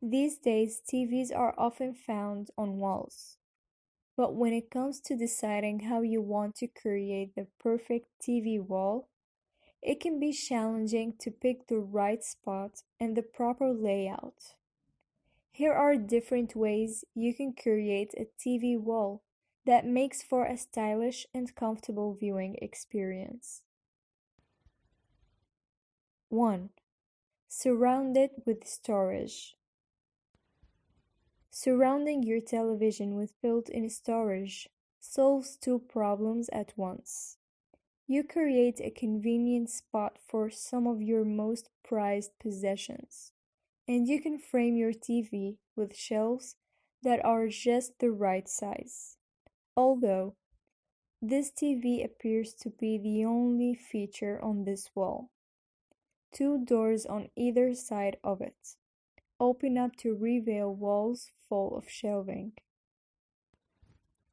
These days, TVs are often found on walls. But when it comes to deciding how you want to create the perfect TV wall, it can be challenging to pick the right spot and the proper layout. Here are different ways you can create a TV wall that makes for a stylish and comfortable viewing experience. 1. Surround it with storage. Surrounding your television with built-in storage solves two problems at once. You create a convenient spot for some of your most prized possessions, and you can frame your TV with shelves that are just the right size. Although, this TV appears to be the only feature on this wall. Two doors on either side of it open up to reveal walls full of shelving.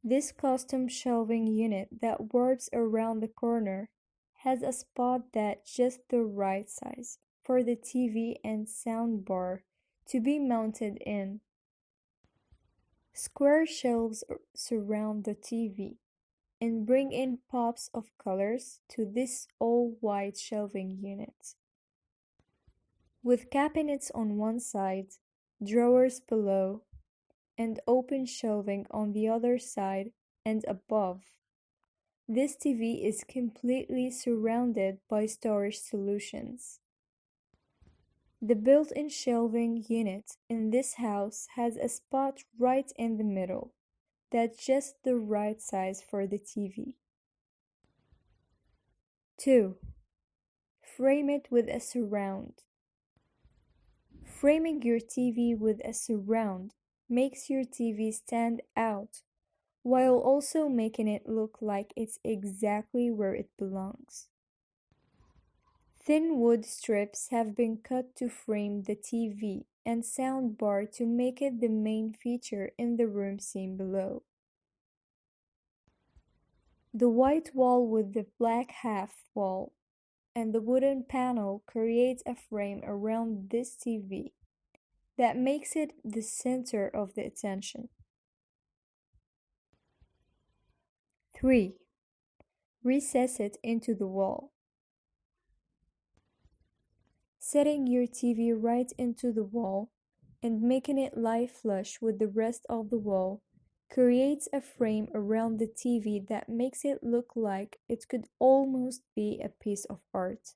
This custom shelving unit that warps around the corner has a spot that's just the right size for the TV and sound bar to be mounted in. Square shelves surround the TV and bring in pops of colors to this all-white shelving unit. With cabinets on one side, drawers below, and open shelving on the other side and above, this TV is completely surrounded by storage solutions. The built-in shelving unit in this house has a spot right in the middle that's just the right size for the TV. 2. Frame it with a surround. Framing your TV with a surround makes your TV stand out while also making it look like it's exactly where it belongs. Thin wood strips have been cut to frame the TV and sound bar to make it the main feature in the room seen below. The white wall with the black half wall and the wooden panel creates a frame around this TV that makes it the center of the attention. 3. Recess it into the wall. Setting your TV right into the wall and making it lie flush with the rest of the wall creates a frame around the TV that makes it look like it could almost be a piece of art.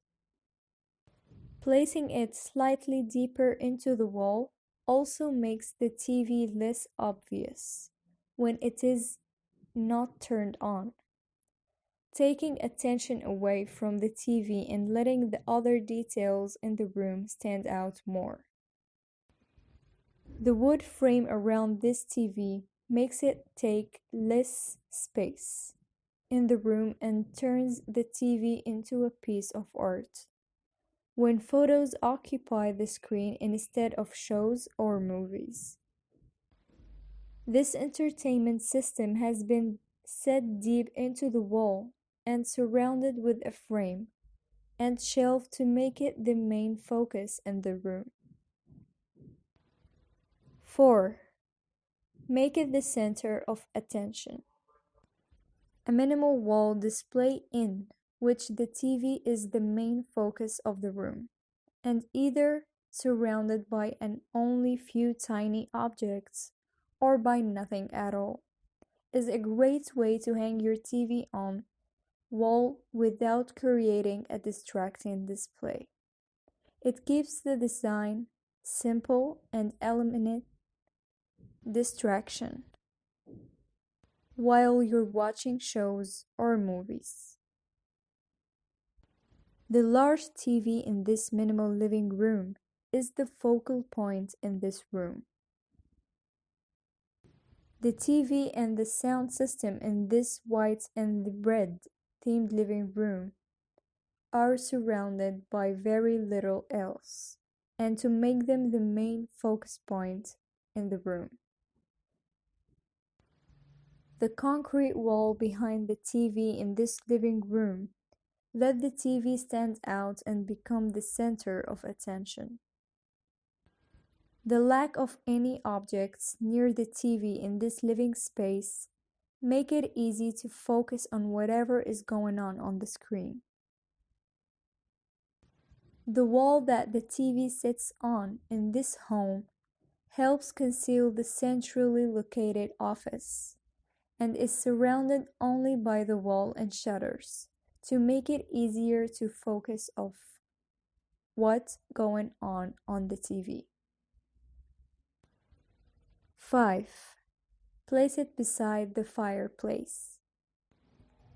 Placing it slightly deeper into the wall also makes the TV less obvious when it is not turned on, taking attention away from the TV and letting the other details in the room stand out more. The wood frame around this TV makes it take less space in the room and turns the TV into a piece of art when photos occupy the screen instead of shows or movies. This entertainment system has been set deep into the wall and surrounded with a frame and shelf to make it the main focus in the room. 4. Make it the center of attention. A minimal wall display in which the TV is the main focus of the room, and either surrounded by an only few tiny objects or by nothing at all, is a great way to hang your TV on wall without creating a distracting display. It keeps the design simple and eliminates distraction while you're watching shows or movies. The large TV in this minimal living room is the focal point in this room. The TV and the sound system in this white and red themed living room are surrounded by very little else, and to make them the main focus point in the room. The concrete wall behind the TV in this living room let the TV stand out and become the center of attention. The lack of any objects near the TV in this living space make it easy to focus on whatever is going on the screen. The wall that the TV sits on in this home helps conceal the centrally located office and is surrounded only by the wall and shutters to make it easier to focus of what's going on the TV. 5. Place it beside the fireplace.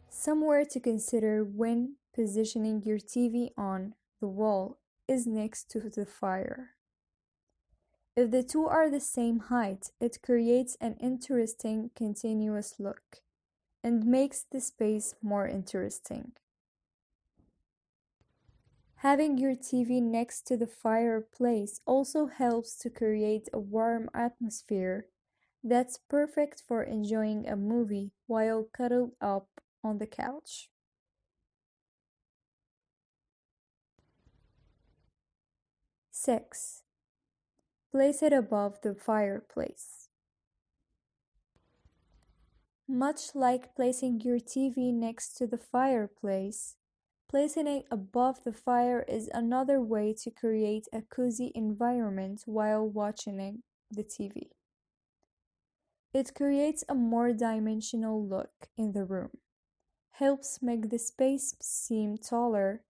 Somewhere to consider when positioning your TV on the wall is next to the fire. If the two are the same height, it creates an interesting continuous look and makes the space more interesting. Having your TV next to the fireplace also helps to create a warm atmosphere that's perfect for enjoying a movie while cuddled up on the couch. 6. Place it above the fireplace. Much like placing your TV next to the fireplace, placing it above the fire is another way to create a cozy environment while watching the TV. It creates a more dimensional look in the room, helps make the space seem taller,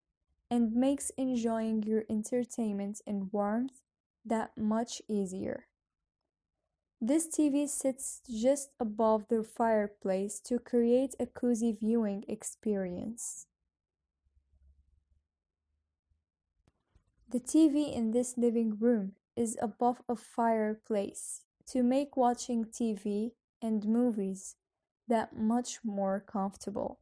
and makes enjoying your entertainment and warmth that much easier. This TV sits just above the fireplace to create a cozy viewing experience. The TV in this living room is above a fireplace to make watching TV and movies that much more comfortable.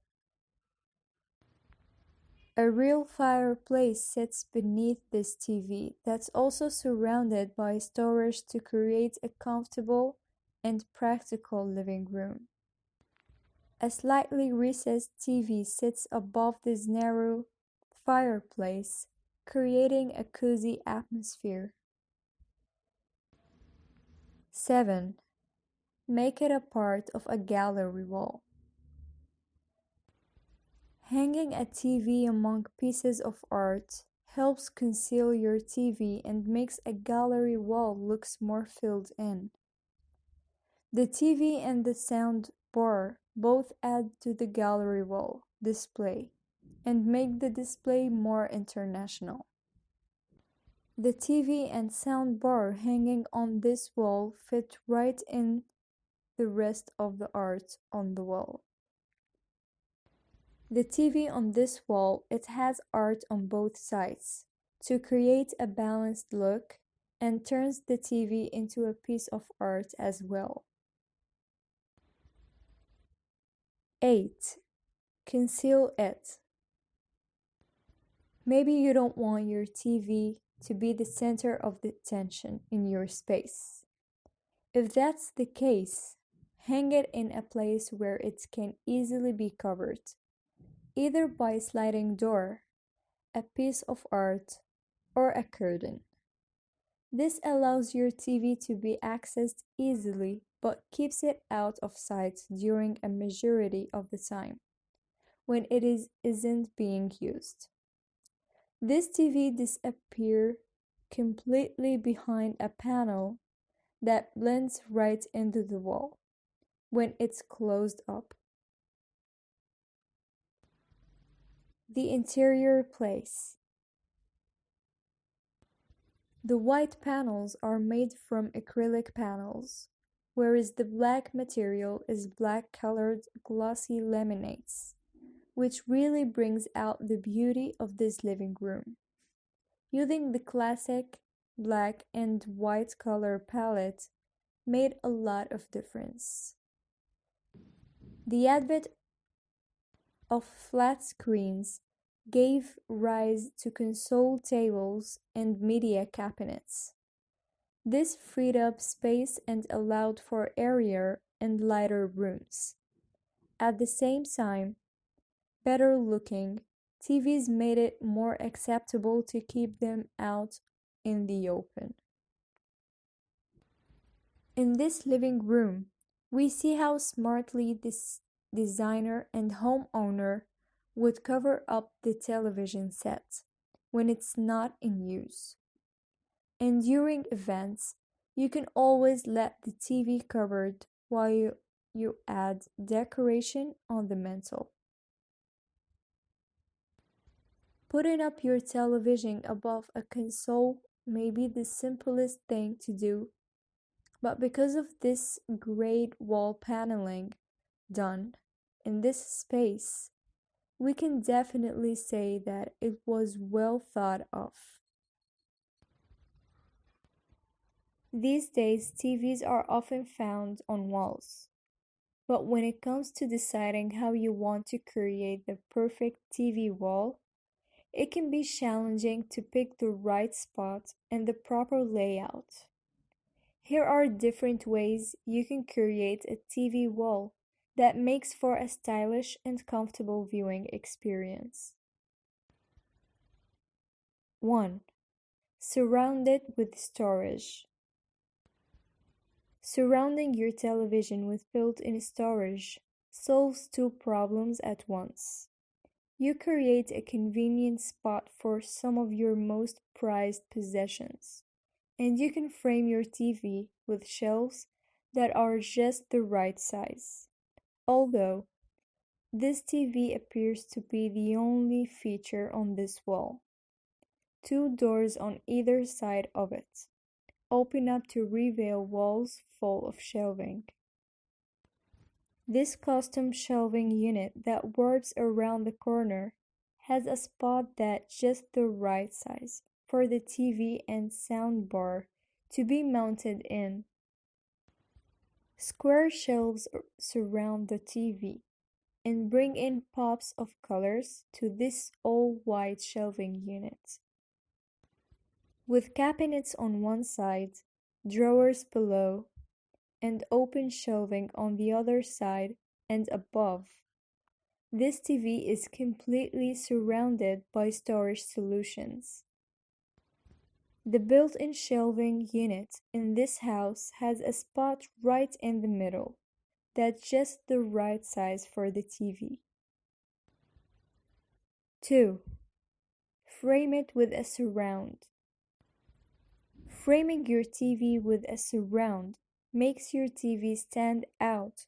A real fireplace sits beneath this TV that's also surrounded by storage to create a comfortable and practical living room. A slightly recessed TV sits above this narrow fireplace, creating a cozy atmosphere. 7. Make it a part of a gallery wall. Hanging a TV among pieces of art helps conceal your TV and makes a gallery wall looks more filled in. The TV and the sound bar both add to the gallery wall display and make the display more international. The TV and sound bar hanging on this wall fit right in the rest of the art on the wall. The TV on this wall, it has art on both sides to create a balanced look and turns the TV into a piece of art as well. 8. Conceal it. Maybe you don't want your TV to be the center of the attention in your space. If that's the case, hang it in a place where it can easily be covered, either by a sliding door, a piece of art, or a curtain. This allows your TV to be accessed easily but keeps it out of sight during a majority of the time when it isn't being used. This TV disappears completely behind a panel that blends right into the wall when it's closed up. The interior place. The white panels are made from acrylic panels, whereas the black material is black-colored glossy laminates, which really brings out the beauty of this living room. Using the classic black and white color palette made a lot of difference. The advent of flat screens gave rise to console tables and media cabinets. This freed up space and allowed for airier and lighter rooms. At the same time, better looking TVs made it more acceptable to keep them out in the open. In this living room, we see how smartly this designer and homeowner would cover up the television set when it's not in use. And during events, you can always let the TV covered while you add decoration on the mantel. Putting up your television above a console may be the simplest thing to do, but because of this great wall paneling done in this space, we can definitely say that it was well thought of. These days, TVs are often found on walls, but when it comes to deciding how you want to create the perfect TV wall, it can be challenging to pick the right spot and the proper layout. Here are different ways you can create a TV wall that makes for a stylish and comfortable viewing experience. 1. Surround it with storage. Surrounding your television with built-in storage solves two problems at once. You create a convenient spot for some of your most prized possessions, and you can frame your TV with shelves that are just the right size. Although, this TV appears to be the only feature on this wall. Two doors on either side of it open up to reveal walls full of shelving. This custom shelving unit that warps around the corner has a spot that's just the right size for the TV and soundbar to be mounted in. Square shelves surround the TV and bring in pops of colors to this all-white shelving unit. With cabinets on one side, drawers below, and open shelving on the other side and above, this TV is completely surrounded by storage solutions. The built-in shelving unit in this house has a spot right in the middle that's just the right size for the TV. 2. Frame it with a surround. Framing your TV with a surround makes your TV stand out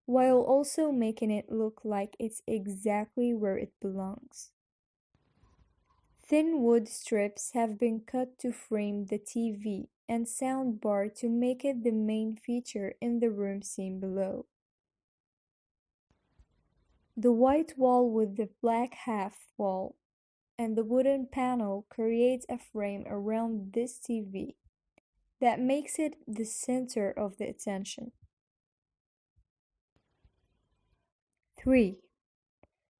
while also making it look like it's exactly where it belongs. Thin wood strips have been cut to frame the TV and soundbar to make it the main feature in the room seen below. The white wall with the black half wall and the wooden panel creates a frame around this TV that makes it the center of the attention. 3.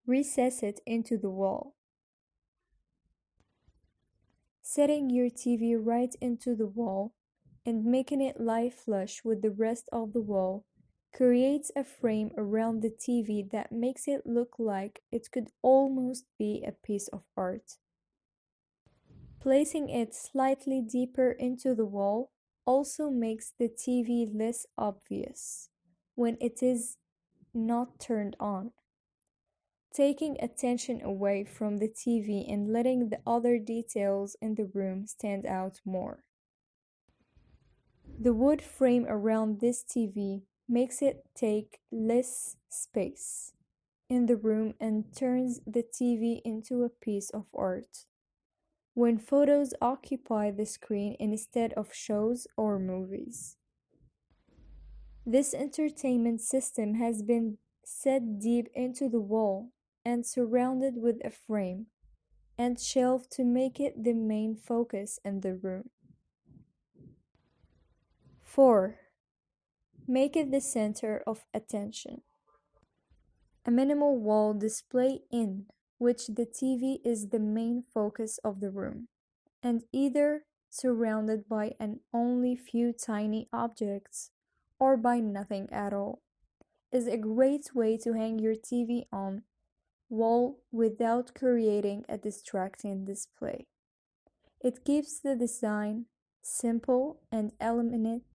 Recess it into the wall. Setting your TV right into the wall and making it lie flush with the rest of the wall creates a frame around the TV that makes it look like it could almost be a piece of art. Placing it slightly deeper into the wall also makes the TV less obvious when it is not turned on, taking attention away from the TV and letting the other details in the room stand out more. The wood frame around this TV makes it take less space in the room and turns the TV into a piece of art when photos occupy the screen instead of shows or movies. This entertainment system has been set deep into the wall and surrounded with a frame and shelf to make it the main focus in the room. 4. Make it the center of attention. A minimal wall display in which the TV is the main focus of the room, and either surrounded by an only few tiny objects or by nothing at all, is a great way to hang your TV on wall without creating a distracting display. It keeps the design simple and eliminates